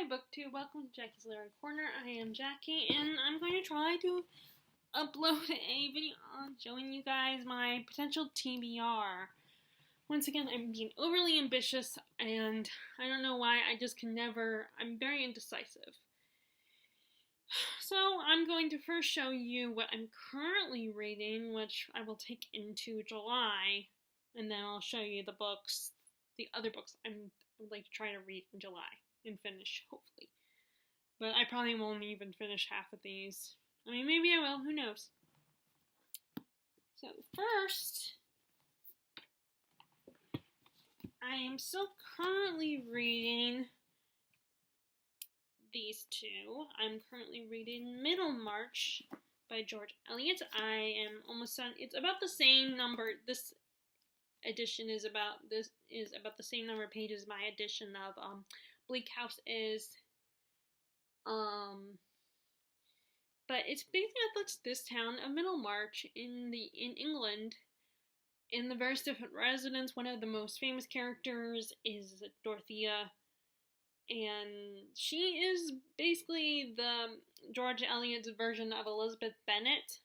Hi BookTube, welcome to Jackie's Literary Corner. I am Jackie and I'm going to try to upload a video showing you guys my potential TBR. Once again, I'm being overly ambitious and I don't know why, I'm very indecisive. So I'm going to first show you what I'm currently reading, which I will take into July, and then I'll show you the other books I would like to try to read in July and finish, hopefully. But I probably won't even finish half of these. I mean, maybe I will, who knows. So first, I am still currently reading these two. I'm currently reading Middlemarch by George Eliot. I am almost done. It's about the same number. This edition is about the same number of pages my edition of Bleak House is. But it's basically about this town of Middlemarch in England. In the various different residents, one of the most famous characters is Dorothea, and she is basically the George Eliot's version of Elizabeth Bennet.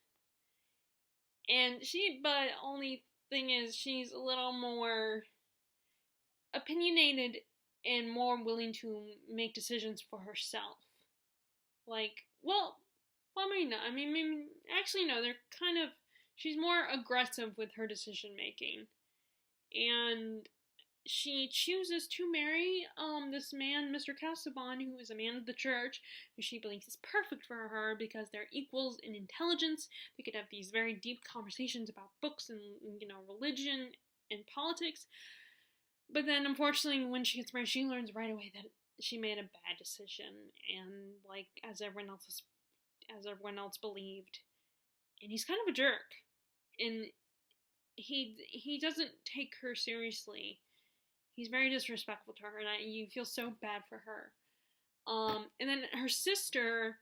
But only thing is, she's a little more opinionated and more willing to make decisions for herself. She's more aggressive with her decision making. And she chooses to marry this man, Mr. Casaubon, who is a man of the church, who she believes is perfect for her because they're equals in intelligence. They could have these very deep conversations about books and religion and politics. But then, unfortunately, when she gets married, she learns right away that she made a bad decision, and as everyone else believed. And he's kind of a jerk, and he doesn't take her seriously. He's very disrespectful to her, and you feel so bad for her. And then her sister,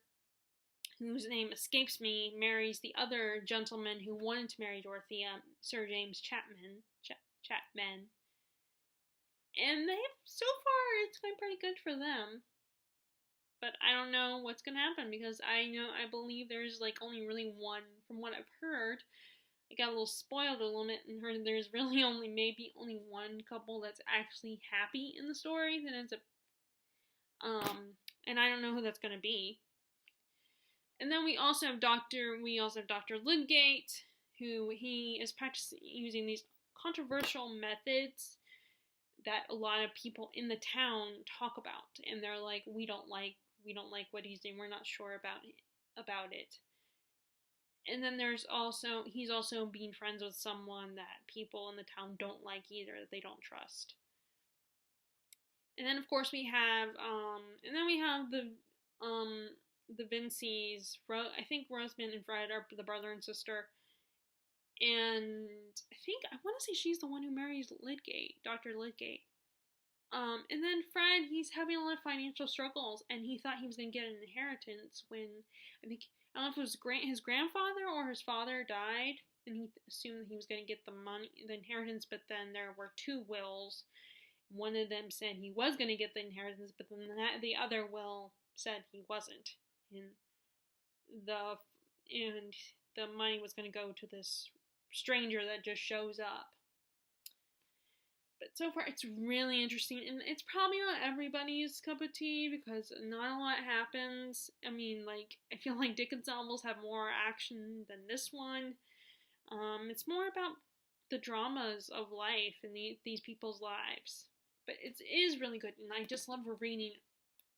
whose name escapes me, marries the other gentleman who wanted to marry Dorothea, Sir James Chapman. And so far, it's going pretty good for them. But I don't know what's going to happen, because I believe there's only really one, from what I've heard. I got a little spoiled a little bit and heard there's really only one couple that's actually happy in the story that ends up, and I don't know who that's going to be. And then we also have Dr. Lydgate, who he is practicing using these controversial methods that a lot of people in the town talk about, and they're like, we don't like what he's doing, we're not sure about it. And then he's also being friends with someone that people in the town don't like either, that they don't trust. And then of course we have the Vinceys. I think Rosamund and Fred are the brother and sister. And I want to say she's the one who marries Lydgate, Dr. Lydgate. And then Fred, he's having a lot of financial struggles, and he thought he was going to get an inheritance when, I don't know if it was his grandfather or his father died, and he assumed that he was going to get the inheritance, but then there were two wills. One of them said he was going to get the inheritance, but then the other will said he wasn't. And the money was going to go to this stranger that just shows up. But so far, it's really interesting, and it's probably not everybody's cup of tea, because not a lot happens. I feel like Dickens novels have more action than this one. It's more about the dramas of life and these people's lives. But it is really good, and I just love reading.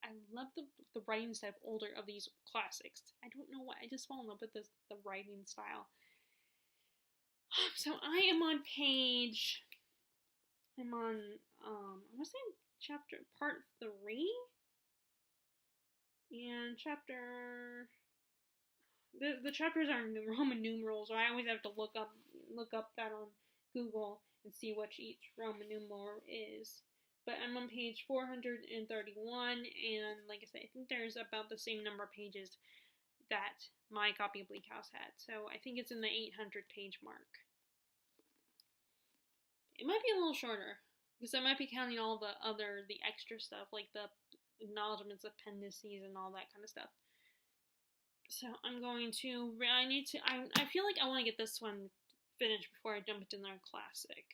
I love the writing style of these classics. I don't know why, I just fall in love with the writing style. So I am on page... I want to say part 3, and the chapters are in Roman numerals, so I always have to look up that on Google and see what each Roman numeral is. But I'm on page 431, and like I said, I think there's about the same number of pages that my copy of Bleak House had, so I think it's in the 800 page mark. It might be a little shorter, because I might be counting all the extra stuff, like the acknowledgments of appendices and all that kind of stuff. So I'm going to, I feel like I want to get this one finished before I jump into another classic,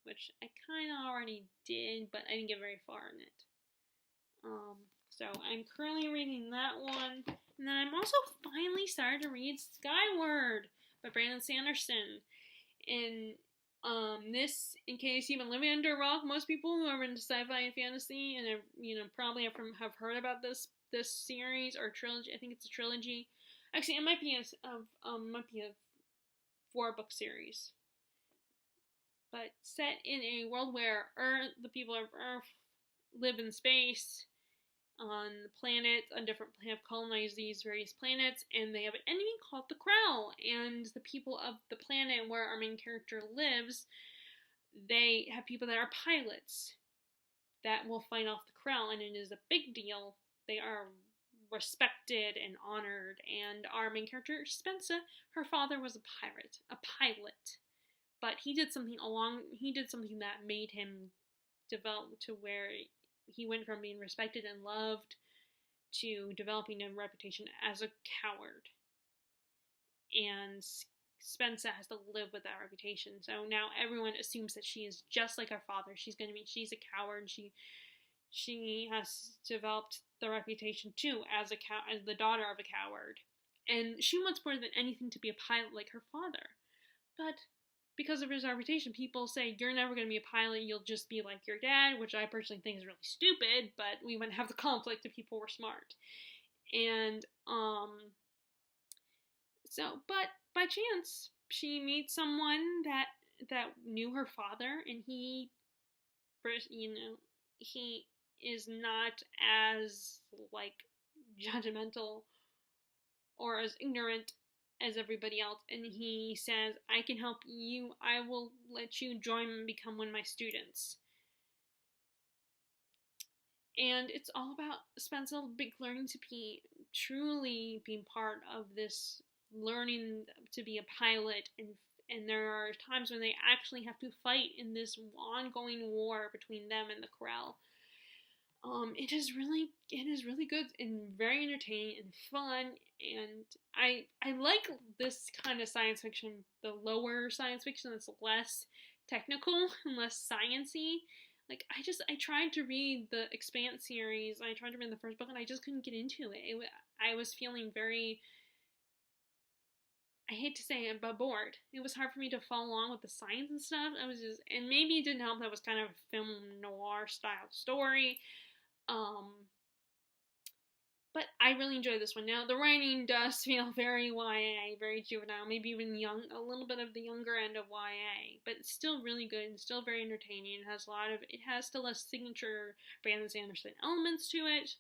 which I kind of already did, but I didn't get very far in it. So I'm currently reading that one, and then I'm also finally started to read Skyward by Brandon Sanderson. And this, in case you've been living under a rock, most people who are into sci-fi and fantasy and probably have heard about this series or trilogy. I think it's a trilogy. Actually, it might be a 4-book series, but set in a world where the people of Earth live in space on the planet, have colonized these various planets, and they have an enemy called the Krell. And the people of the planet where our main character lives, they have people that are pilots that will fight off the Krell, and it is a big deal. They are respected and honored. And our main character, Spencer, her father was a pilot, but he did something that made him develop to where he went from being respected and loved to developing a reputation as a coward. And Spencer has to live with that reputation. So now everyone assumes that she is just like her father. She's a coward. She has developed the reputation too as the daughter of a coward. And she wants more than anything to be a pilot like her father. But because of his reputation, people say, you're never going to be a pilot, you'll just be like your dad, which I personally think is really stupid, but we wouldn't have the conflict if people were smart. And, but by chance, she meets someone that knew her father, and he is not as, judgmental or as ignorant as everybody else, and he says, I can help you, I will let you join and become one of my students. And it's all about Spencer learning to truly being part of this, learning to be a pilot, and there are times when they actually have to fight in this ongoing war between them and the Krell. It is really good and very entertaining and fun, and I like this kind of science fiction, the lower science fiction that's less technical and less sciencey. I tried to read the Expanse series, I tried to read the first book, and I just couldn't get into it. I was feeling very, I hate to say it, but bored. It was hard for me to follow along with the science and stuff. And maybe it didn't help that it was kind of a film noir style story. But I really enjoyed this one. Now, the writing does feel very YA, very juvenile, maybe even a little bit of the younger end of YA, but it's still really good and still very entertaining. It has still a signature Brandon Sanderson elements to it.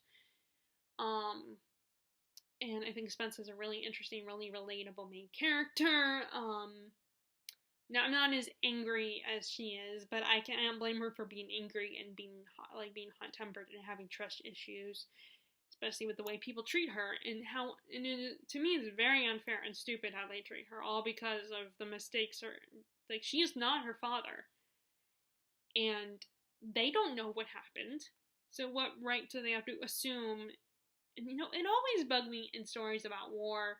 And I think Spence is a really interesting, really relatable main character. Now, I'm not as angry as she is, but I can't blame her for being angry and being hot-tempered and having trust issues, especially with the way people treat her, to me, it's very unfair and stupid how they treat her, all because of the mistakes. She is not her father, and they don't know what happened, so what right do they have to assume? And it always bugged me in stories about war,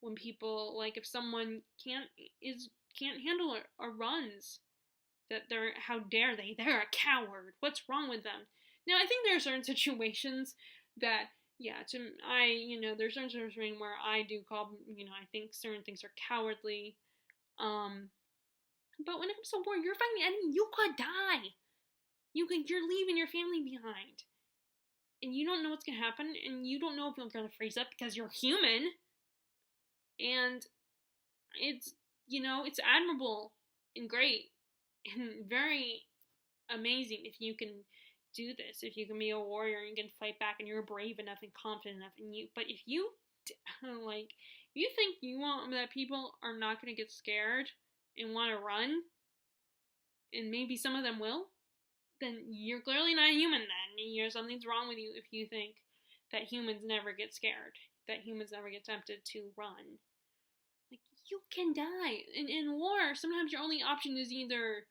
when people, if someone can't handle or runs, how dare they? They're a coward. What's wrong with them? Now, I think there are certain situations that, there's certain situations where I do call, I think certain things are cowardly. But when it comes to war, you're fighting the enemy, you could die. You're leaving your family behind. And you don't know what's going to happen, and you don't know if you're going to freeze up because you're human. And it's admirable and great and very amazing if you can do this, if you can be a warrior and you can fight back and you're brave enough and confident enough, but if you think that people are not going to get scared and want to run, and maybe some of them will, then you're clearly not human then. Something's wrong with you if you think that humans never get scared, that humans never get tempted to run. You can die. In war, sometimes your only option is either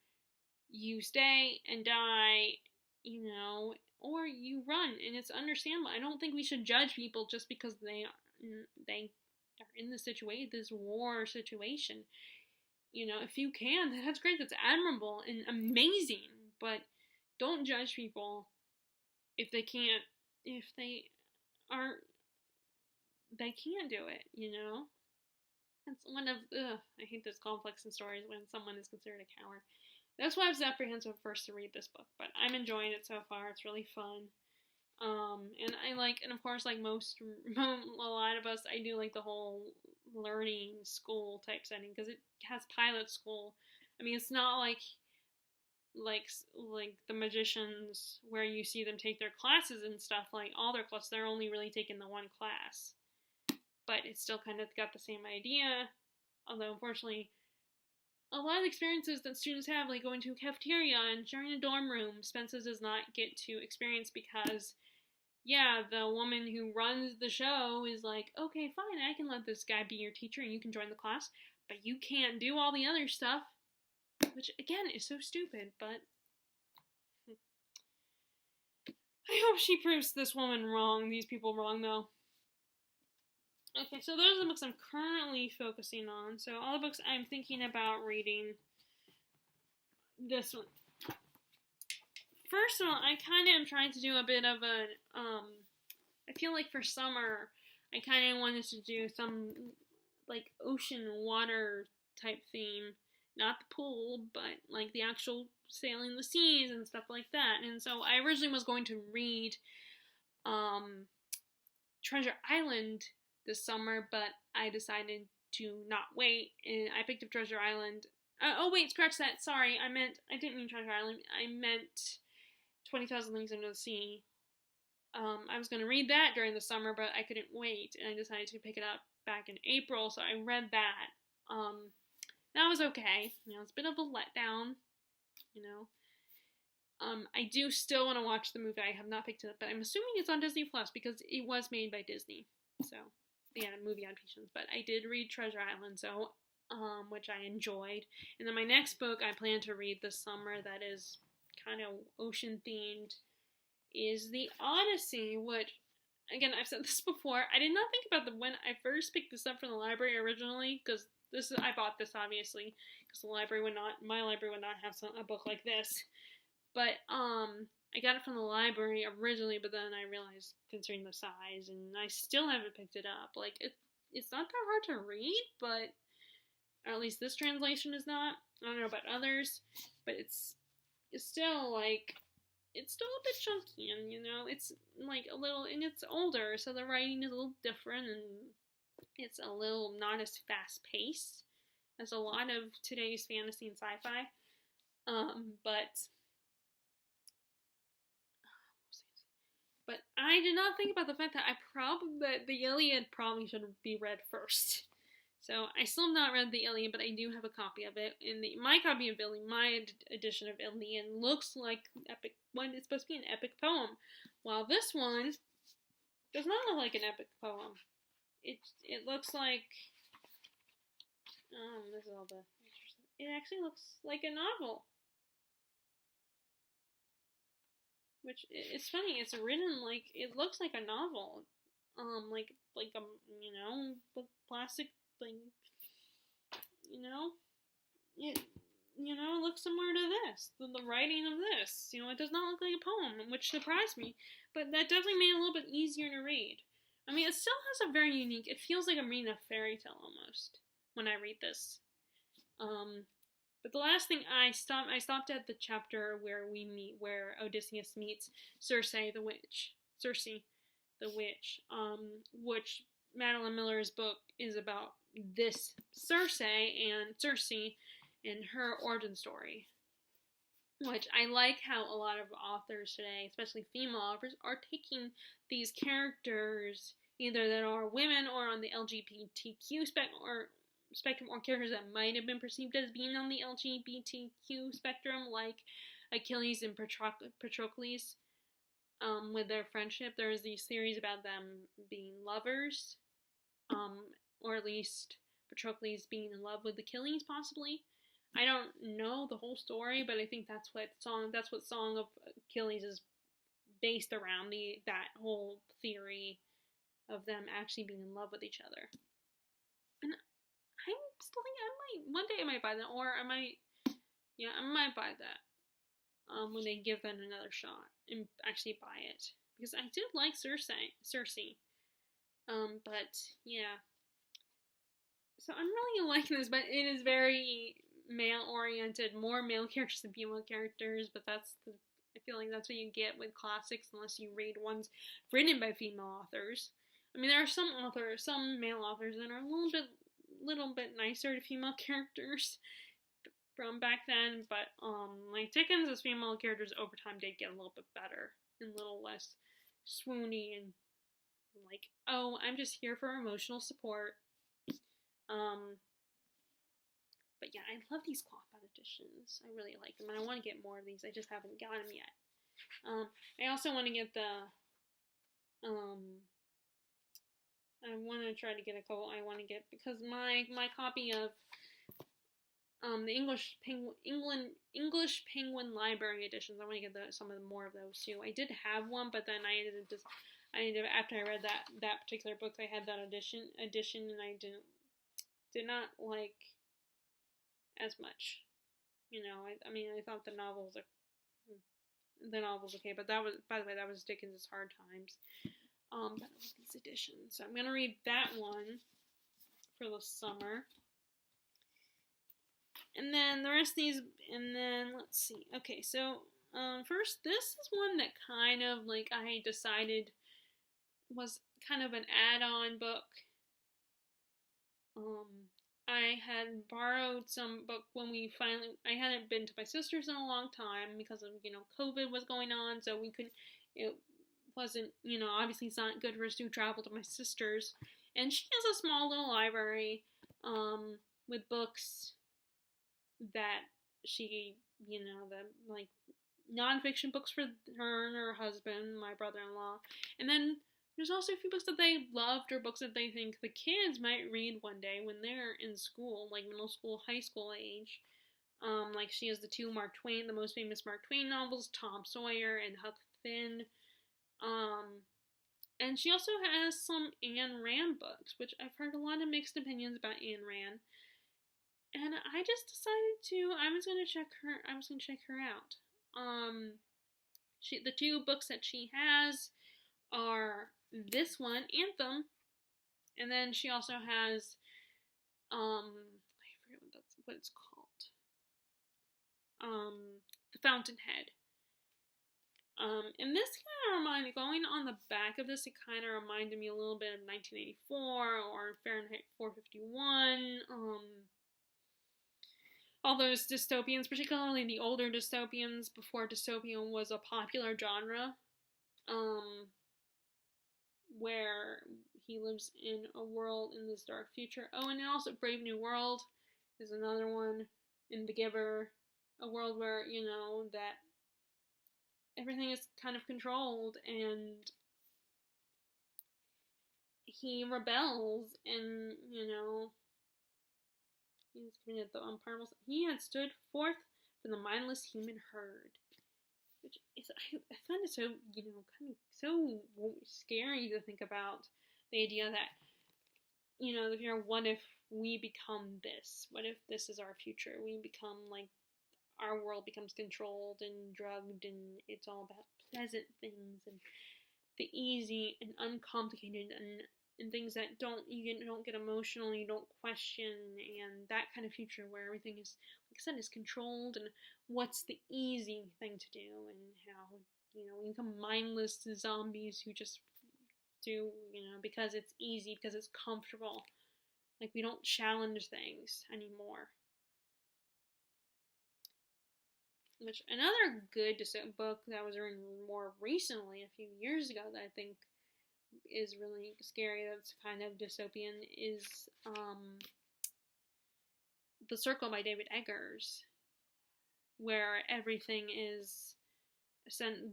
you stay and die, or you run, and it's understandable. I don't think we should judge people just because they are in this war situation. You know, if you can, that's great. That's admirable and amazing. But don't judge people if they can't, if they aren't, they can't do it. You know, that's one of I hate those complex in stories when someone is considered a coward. That's why I was apprehensive first to read this book, but I'm enjoying it so far. It's really fun. And I like, and of course, like a lot of us, I do like the whole learning school type setting because it has pilot school. I mean, it's not like the magicians where you see them take their classes and stuff, like all their classes, they're only really taking the one class. But it's still kind of got the same idea, although unfortunately, a lot of experiences that students have, like going to a cafeteria and sharing a dorm room, Spencer does not get to experience because, yeah, the woman who runs the show is like, okay, fine, I can let this guy be your teacher and you can join the class, but you can't do all the other stuff, which, again, is so stupid, but I hope she proves this woman wrong, these people wrong, though. Okay, so those are the books I'm currently focusing on. So all the books I'm thinking about reading. This one. First of all, I kind of am trying to do a bit of a, I feel like for summer, I kind of wanted to do some, like, ocean water type theme. Not the pool, but, like, the actual sailing the seas and stuff like that. And so I originally was going to read, Treasure Island this summer, but I decided to not wait, and I picked up Treasure Island. Oh wait, scratch that. Sorry, I didn't mean Treasure Island. I meant 20,000 Leagues Under the Sea. I was going to read that during the summer, but I couldn't wait, and I decided to pick it up back in April, so I read that. That was okay. You know, it's a bit of a letdown, you know. I do still want to watch the movie. I have not picked it up, but I'm assuming it's on Disney Plus because it was made by Disney, so yeah, movie adaptations. But I did read Treasure Island, so which I enjoyed. And then my next book I plan to read this summer that is kind of ocean themed is The Odyssey, which, again, I've said this before. I did not think about when I first picked this up from the library originally, because I bought this obviously because my library would not have a book like this. But I got it from the library originally, but then I realized, considering the size, and I still haven't picked it up. Like, it's not that hard to read, but, or at least this translation is not. I don't know about others, but it's still, like, it's still a bit chunky, and, you know, it's, like, a little, and it's older, so the writing is a little different, and it's a little not as fast-paced as a lot of today's fantasy and sci-fi. But I did not think about the fact that that the Iliad probably should be read first. So I still have not read the Iliad, but I do have a copy of it. And my copy of Iliad, my edition of Iliad, looks like epic. One, it's supposed to be an epic poem, while this one does not look like an epic poem. It looks like this is all the. It actually looks like a novel. Which, it's funny, it's written like, it looks like a novel. Like a, you know, plastic thing. You know? It looks similar to this. The writing of this. You know, it does not look like a poem, which surprised me. But that definitely made it a little bit easier to read. I mean, it still has a very unique, it feels like I'm reading a fairy tale almost, when I read this. But the last thing I stopped at the chapter where Odysseus meets Circe the witch, which Madeline Miller's book is about this Circe and her origin story. Which I like how a lot of authors today, especially female authors, are taking these characters, either that are women or on the LGBTQ spectrum, or characters that might have been perceived as being on the LGBTQ spectrum, like Achilles and Patroclus, with their friendship. There's these theories about them being lovers, or at least Patroclus being in love with Achilles, possibly. I don't know the whole story, but I think that's what Song of Achilles is based around that whole theory of them actually being in love with each other. And I'm still thinking one day I might buy that, or I might buy that when they give that another shot and actually buy it, because I did like Cersei. But yeah. So I'm really liking this, but it is very male-oriented, more male characters than female characters, but I feel like that's what you get with classics unless you read ones written by female authors. I mean, there are some male authors that are a little bit nicer to female characters from back then, but like Dickens' female characters over time did get a little bit better and a little less swoony and like, oh, I'm just here for emotional support. But yeah, I love these cloth-bound editions. I really like them, and I want to get more of these. I just haven't gotten them yet. I also want to get I want to try to get a couple. I want to get, because my copy of the English Penguin Library editions, I want to get some of the more of those too. I did have one, but then I ended after I read that particular book, I had that edition, and I did not like as much. I mean, I thought the novels okay, but that was, by the way, that was Dickens' Hard Times. But I love these editions, so I'm gonna read that one for the summer. And then the rest of these, and then let's see. Okay, so first, this is one that kind of like I decided was kind of an add-on book. I had borrowed some book when I hadn't been to my sister's in a long time because of, COVID was going on, so it wasn't, obviously it's not good for us to travel to my sister's. And she has a small little library, with books that she, the, like, nonfiction books for her and her husband, my brother-in-law. And then there's also a few books that they loved, or books that they think the kids might read one day when they're in school, like middle school, high school age. Like she has the most famous Mark Twain novels, Tom Sawyer and Huck Finn. And she also has some Ayn Rand books, which I've heard a lot of mixed opinions about Ayn Rand. And I just decided I was gonna check her out. The two books that she has are this one, Anthem, and then she also has, I forget what it's called, The Fountainhead. And this kind of going on the back of this, it kind of reminded me a little bit of 1984 or Fahrenheit 451, all those dystopians, particularly the older dystopians, before dystopian was a popular genre, where he lives in a world in this dark future. Oh, and also Brave New World is another one, in The Giver, a world where, that everything is kind of controlled, and he rebels, and, he's committed the unpardonable. He had stood forth for the mindless human herd. Which is, I find it so, kind of so scary to think about the idea that, what if we become this? What if this is our future? We become, like, our world becomes controlled and drugged, and it's all about pleasant things, and the easy and uncomplicated, and things that you don't get emotional, you don't question, and that kind of future where everything is, like I said, is controlled, and what's the easy thing to do, and how, we become mindless zombies who just do, because it's easy, because it's comfortable. Like, we don't challenge things anymore. Which, another good book that was written more recently, a few years ago, that I think is really scary, that's kind of dystopian, is The Circle by David Eggers, where everything is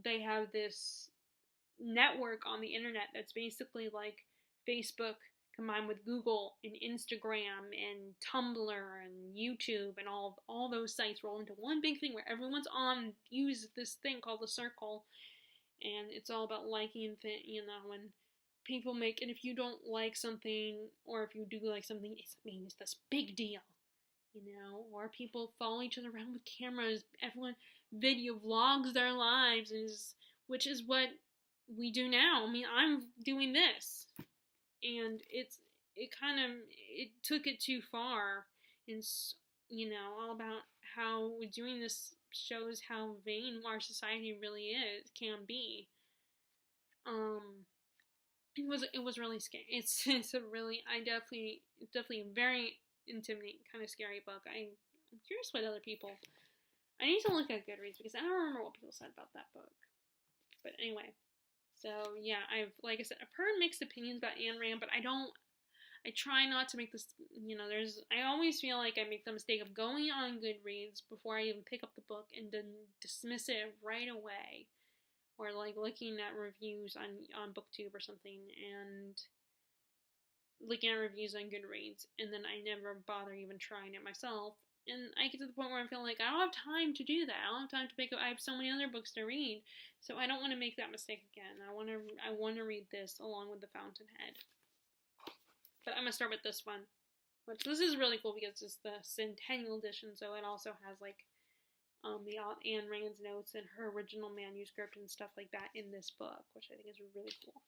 they have this network on the internet that's basically like Facebook combined with Google and Instagram and Tumblr and YouTube, and all those sites roll into one big thing where everyone's uses this thing called The Circle, and it's all about liking when people make, and if you don't like something, or if you do like something, it means this big deal, or people follow each other around with cameras, everyone video vlogs their lives, which is what we do now. I mean, I'm doing this, and it took it too far, and all about how doing this shows how vain our society really can be. It was really scary. It's a really definitely a very intimidating, kind of scary book. I'm curious what other people. I need to look at Goodreads because I don't remember what people said about that book. But anyway, so yeah, like I said, I've heard mixed opinions about Ayn Rand, but I try not to make this, I always feel like I make the mistake of going on Goodreads before I even pick up the book and then dismiss it right away. Or like looking at reviews on BookTube or something, and looking at reviews on Goodreads, and then I never bother even trying it myself. And I get to the point where I feel like I don't have time to do that. I don't have time to pick up. I have so many other books to read, so I don't want to make that mistake again. I want to read this along with The Fountainhead. But I'm gonna start with this one, which this is really cool because it's the Centennial Edition, so it also has like the Ayn Rand's notes and her original manuscript and stuff like that in this book, which I think is really cool.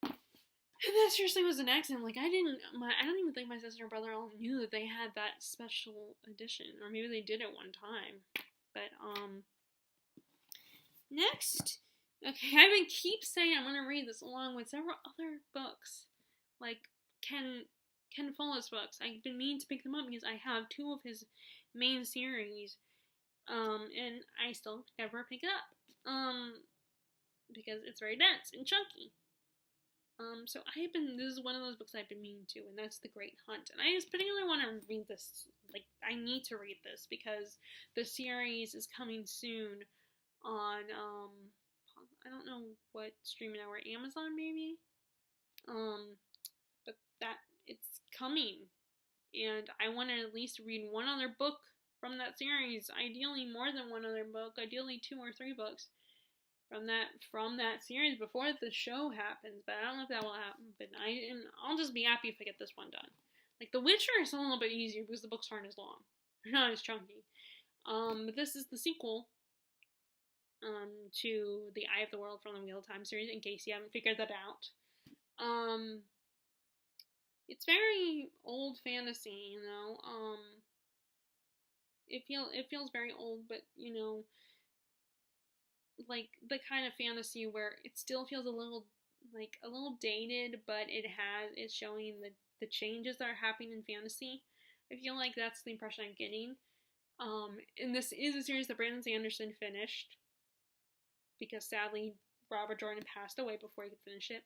And that seriously was an accident. Like I don't even think my sister and brother all knew that they had that special edition, or maybe they did it one time. But next, okay, I've been keep saying I'm gonna read this along with several other books, like Ken Follett's books. I've been meaning to pick them up because I have 2 of his main series. And I still never pick it up, because it's very dense and chunky. So this is one of those books I've been meaning to, and that's The Great Hunt. And I just particularly want to read this, like, I need to read this, because the series is coming soon on, I don't know what streaming network, Amazon maybe? But it's coming, and I want to at least read one other book from that series, ideally more than one other book, ideally 2 or 3 books from that series before the show happens. But I don't know if that will happen. But I'll just be happy if I get this one done. Like The Witcher is a little bit easier because the books aren't as long, they're not as chunky. But this is the sequel to the Eye of the World from the Wheel of Time series. In case you haven't figured that out, it's very old fantasy, It feels very old, but like the kind of fantasy where it still feels a little dated, but it's showing the changes that are happening in fantasy. I feel like that's the impression I'm getting. And this is a series that Brandon Sanderson finished, because sadly Robert Jordan passed away before he could finish it.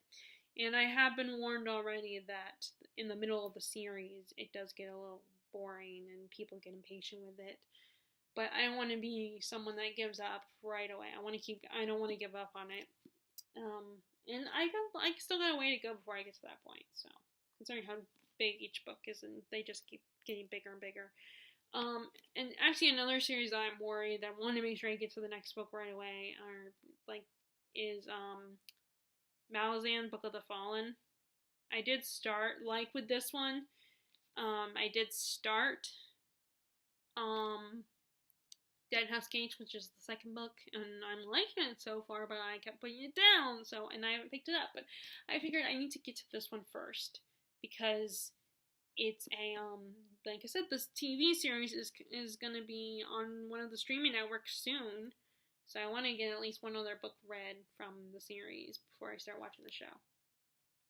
And I have been warned already that in the middle of the series it does get a little boring and people get impatient with it. But I don't want to be someone that gives up right away. I don't want to give up on it. And I still got a way to go before I get to that point. So, considering how big each book is, and they just keep getting bigger and bigger. And actually another series that I'm worried that I want to make sure I get to the next book right away is Malazan, Book of the Fallen. I did start, like with this one, I did start Dead House Gates, which is the second book, and I'm liking it so far, but I kept putting it down, and I haven't picked it up. But I figured I need to get to this one first, because it's like I said, this TV series is gonna be on one of the streaming networks soon, so I want to get at least one other book read from the series before I start watching the show.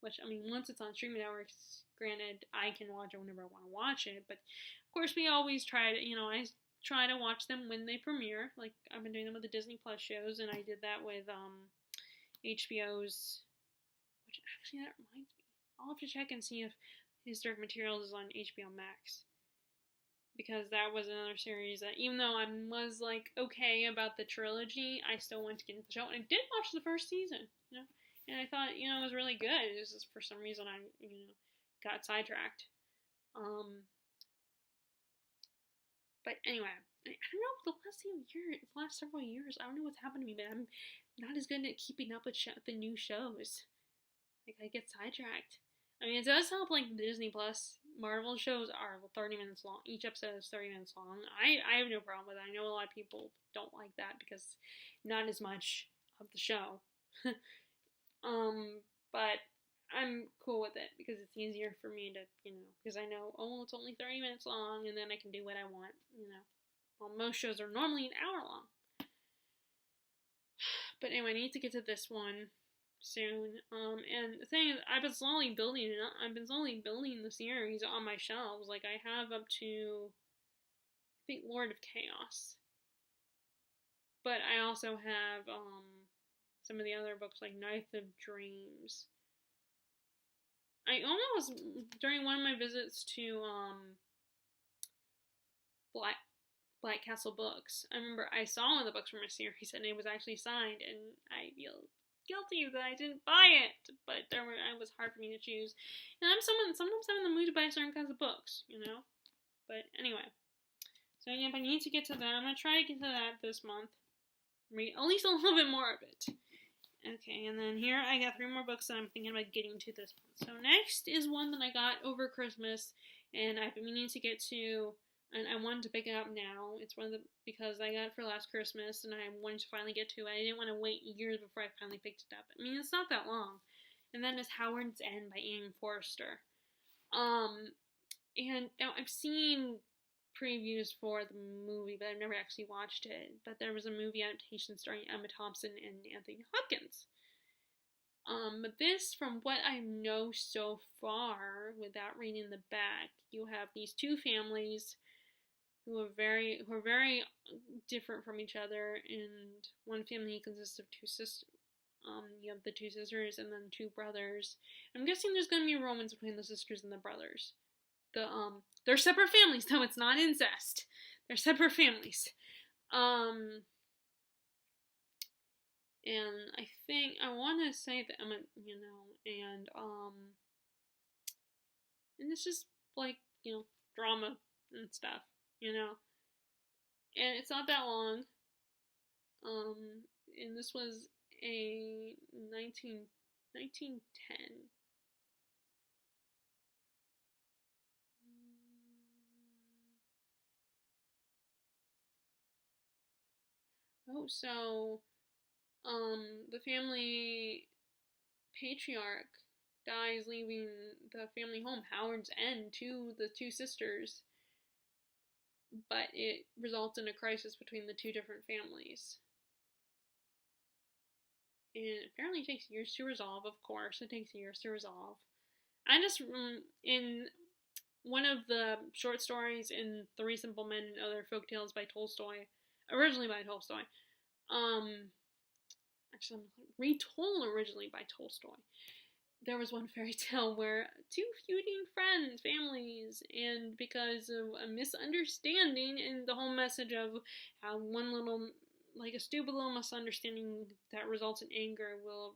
Which, I mean, once it's on streaming networks, granted, I can watch it whenever I want to watch it, but of course we always try to, I try to watch them when they premiere. Like, I've been doing them with the Disney Plus shows, and I did that with HBO's, which actually, that reminds me, I'll have to check and see if Historic Materials is on HBO Max, because that was another series that, even though I was, like, okay about the trilogy, I still wanted to get into the show, and I did watch the first season, and I thought, it was really good. It was just, for some reason, I, got sidetracked. But anyway, I don't know, the last several years, I don't know what's happened to me, but not as good at keeping up with the new shows. Like, I get sidetracked. I mean, it does help, like, Disney Plus. Marvel shows are 30 minutes long. Each episode is 30 minutes long. I have no problem with it. I know a lot of people don't like that because not as much of the show. But I'm cool with it because it's easier for me to, because I know, it's only 30 minutes long and then I can do what I want, Well, most shows are normally an hour long. But anyway, I need to get to this one soon. And the thing is, I've been slowly building it up. I've been slowly building the series on my shelves. Like, I have up to, I think, Lord of Chaos. But I also have, some of the other books, like Ninth of Dreams. I almost, during one of my visits to, Black Castle Books, I remember I saw one of the books from a series and it was actually signed, and I feel guilty that I didn't buy it, but it was hard for me to choose. And sometimes I'm in the mood to buy certain kinds of books, But anyway, so yeah, I need to get to that. I'm gonna try to get to that this month. Read at least a little bit more of it. Okay, and then here I got 3 more books that I'm thinking about getting to this month. So next is one that I got over Christmas, and I've been meaning to get to. And I wanted to pick it up now. It's because I got it for last Christmas, and I wanted to finally get to it. I didn't want to wait years before I finally picked it up. I mean, it's not that long. And then it's Howard's End by Ian Forster. And now I've seen previews for the movie, but I've never actually watched it. But there was a movie adaptation starring Emma Thompson and Anthony Hopkins. But this, from what I know so far, without reading the back, you have these 2 families who are very different from each other, and one family consists of 2 sisters. You have the 2 sisters and then 2 brothers. I'm guessing there's going to be romance between the sisters and the brothers. They're separate families, though. It's not incest. They're separate families. And I think I want to say that Emma, and it's just like, drama and stuff. And it's not that long. And this was a 1910. So, the family patriarch dies, leaving the family home, Howard's End, to the 2 sisters. But it results in a crisis between the 2 different families. And apparently it takes years to resolve, of course. It takes years to resolve. I just, in one of the short stories in Three Simple Men and Other Folktales by Tolstoy, originally by Tolstoy, actually retold originally by Tolstoy, there was one fairy tale where 2 feuding families, and because of a misunderstanding, and the whole message of how one little, like a stupid little misunderstanding that results in anger will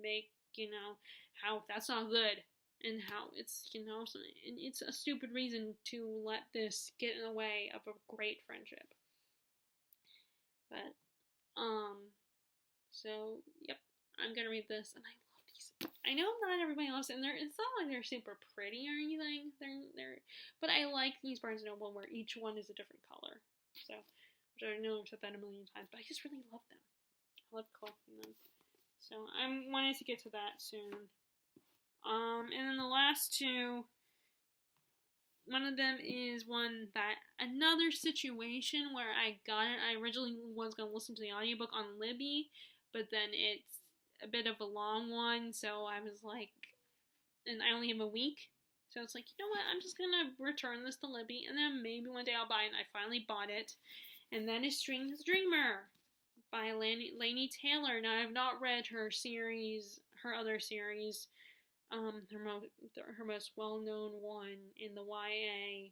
make, how that's not good, and how it's, it's a stupid reason to let this get in the way of a great friendship. But, so, yep, I'm gonna read this, and I love these. I know not everybody loves it, and it's not like they're super pretty or anything, but I like these Barnes & Noble where each one is a different color, so, which I know I've said that a million times, but I just really love them. I love collecting them. So, I'm wanting to get to that soon. And then the last 2, one of them is another situation where I got it. I originally was going to listen to the audiobook on Libby, but then it's a bit of a long one, so I was like, and I only have a week, so it's like, you know what, I'm just going to return this to Libby, and then maybe one day I'll buy it, and I finally bought it, and that is Strange Dreamer by Laini Taylor. Now, I have not read her other series, her most well-known one in the YA,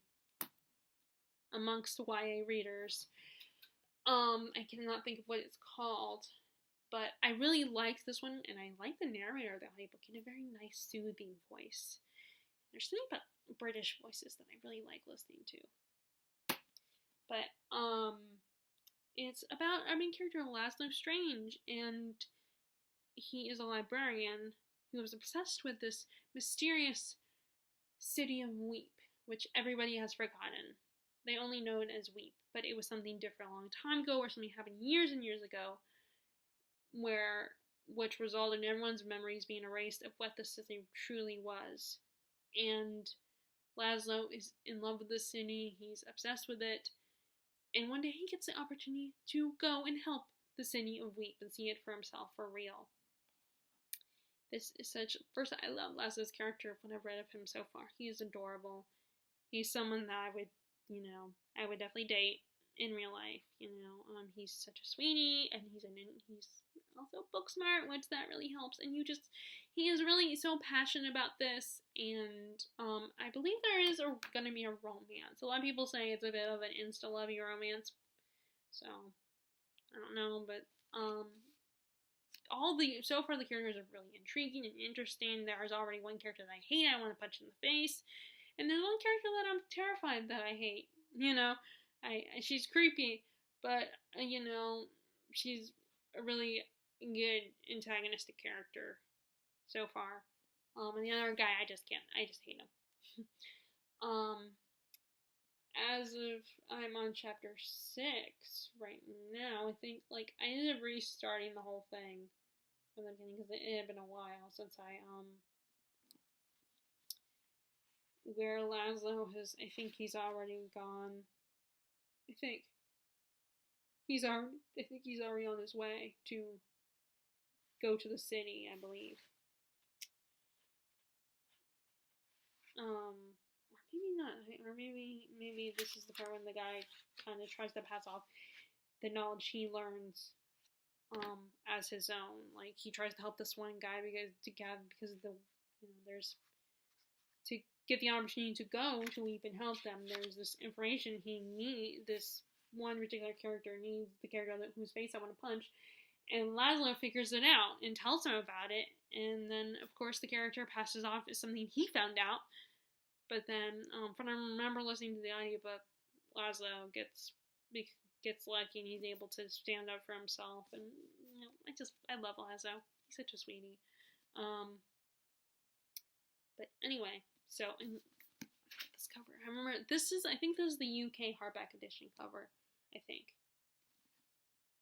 amongst YA readers. I cannot think of what it's called, but I really liked this one, and I like the narrator of the audiobook in a very nice, soothing voice. There's something about British voices that I really like listening to. But, it's about our main character, Laszlo Strange, and he is a librarian who is obsessed with this mysterious city of Weep, which everybody has forgotten. They only know it as Weep, but it was something different a long time ago, or something happened years and years ago, which resulted in everyone's memories being erased of what the city truly was. And Laszlo is in love with the city, he's obsessed with it, and one day he gets the opportunity to go and help the city of Weep and see it for himself for real. This is first, I love Laszlo's character when I've read of him so far. He is adorable. He's someone that I would definitely date in real life, he's such a sweetie, and he's also book smart, which that really helps, and he is really so passionate about this, and I believe there is going to be a romance. A lot of people say it's a bit of an insta-lovey romance, so I don't know, but so far the characters are really intriguing and interesting. There's already one character that I hate, I want to punch in the face, and there's one character that I'm terrified that I hate, she's creepy, but, she's a really good antagonistic character so far. And the other guy, I just hate him. As of, I'm on chapter 6 right now, I think, I ended up restarting the whole thing from the beginning, because it had been a while since where Laszlo I think he's already gone. I think he's already on his way to go to the city, I believe. Or maybe not, or maybe this is the part when the guy kind of tries to pass off the knowledge he learns as his own. He tries to help this one guy because there's to get the opportunity to go to Weep and help them. There's this information this one particular character needs, the character whose face I want to punch, and Laszlo figures it out and tells him about it, and then of course the character passes off as something he found out, but then from I remember listening to the audiobook, Laszlo gets lucky and he's able to stand up for himself, and I love Laszlo. He's such a sweetie. But anyway, so in this cover, I remember I think this is the UK hardback edition cover, I think.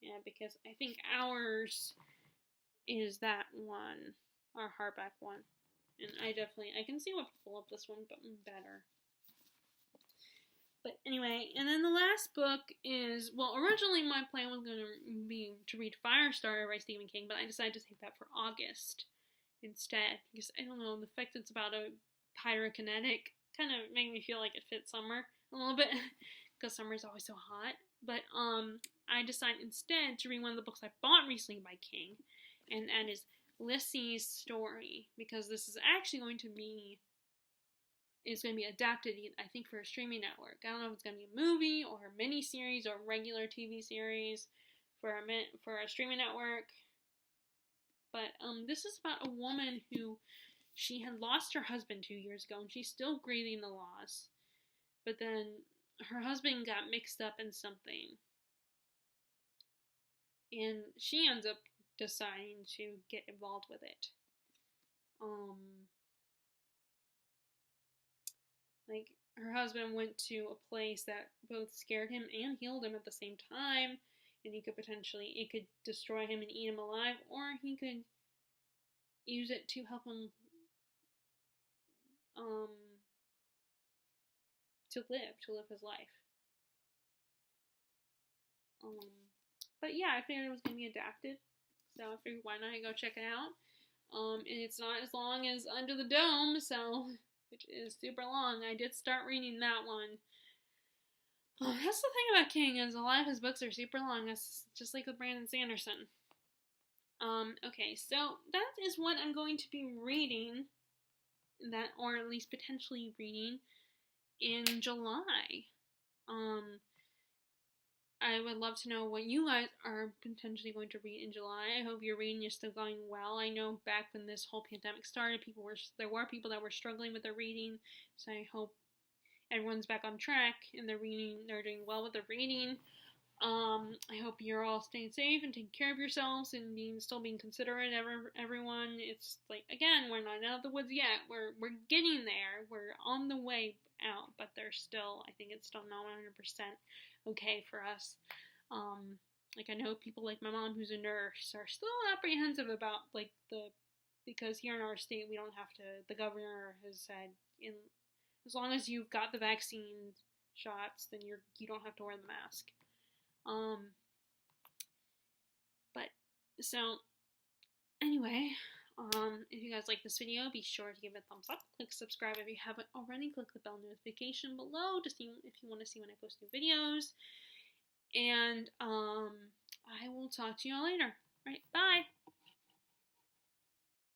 Yeah, because I think ours is that one, our hardback one. And I can see why people love this one, but better. But anyway, and then the last book is, originally my plan was going to be to read Firestarter by Stephen King, but I decided to take that for August instead, because I don't know, the fact that it's about a pyrokinetic kind of made me feel like it fits summer a little bit, because summer is always so hot. But I decided instead to read one of the books I bought recently by King, and that is Lissy's Story, because this is actually going to be adapted, I think, for a streaming network. I don't know if it's going to be a movie or a mini-series or a regular TV series for a streaming network. But this is about a woman who, she had lost her husband 2 years ago, and she's still grieving the loss. But then her husband got mixed up in something, and she ends up deciding to get involved with it. Her husband went to a place that both scared him and healed him at the same time, and it could destroy him and eat him alive, or he could use it to help him to live his life. But yeah, I figured it was going to be adapted, so I figured why not go check it out. And it's not as long as Under the Dome, which is super long. I did start reading that one. That's the thing about King, is a lot of his books are super long. It's just like with Brandon Sanderson. Okay, so that is what I'm going to be reading, or at least potentially reading, in July. I would love to know what you guys are potentially going to read in July. I hope your reading is still going well. I know back when this whole pandemic started, there were people that were struggling with their reading, so I hope everyone's back on track and they're doing well with their reading. I hope you're all staying safe and taking care of yourselves and still being considerate of everyone. It's like, again, we're not out of the woods yet. We're getting there. We're on the way out, but I think it's still not 100% okay for us. Like, I know people like my mom, who's a nurse, are still apprehensive about because here in our state we don't have to. The governor has said, as long as you've got the vaccine shots, then you don't have to wear the mask. But so anyway, if you guys like this video, be sure to give it a thumbs up. Click subscribe if you haven't already. Click the bell notification below to see if you want to see when I post new videos. And I will talk to you all later. All right, bye.